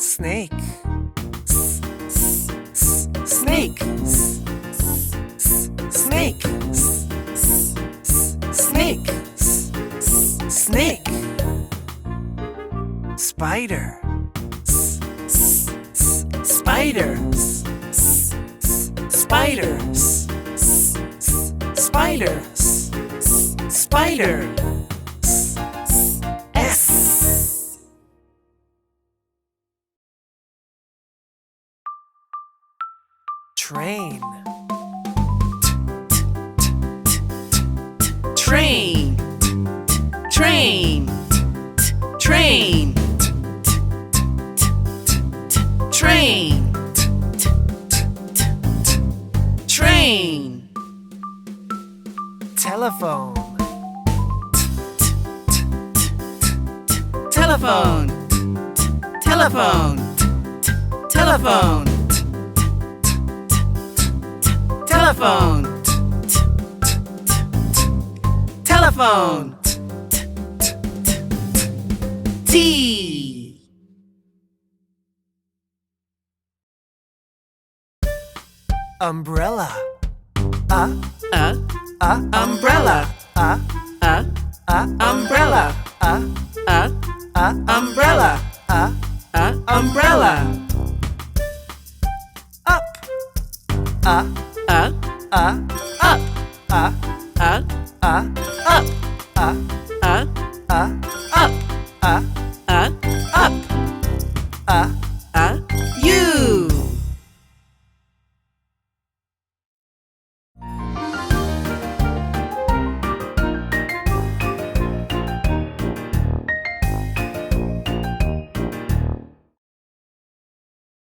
Snake. Snake. Snake. Snake. Snake. Spider. Spider. Spider. Spider. Spider. S. Train. Train. Train. Train. Train. Train. Telephone. Telephone. Telephone. Telephone. Telephone. Telephone. T. Umbrella. Umbrella. Umbrella. Umbrella. Umbrella. Up. Up. Up. Up. Up. Up. Up. Up.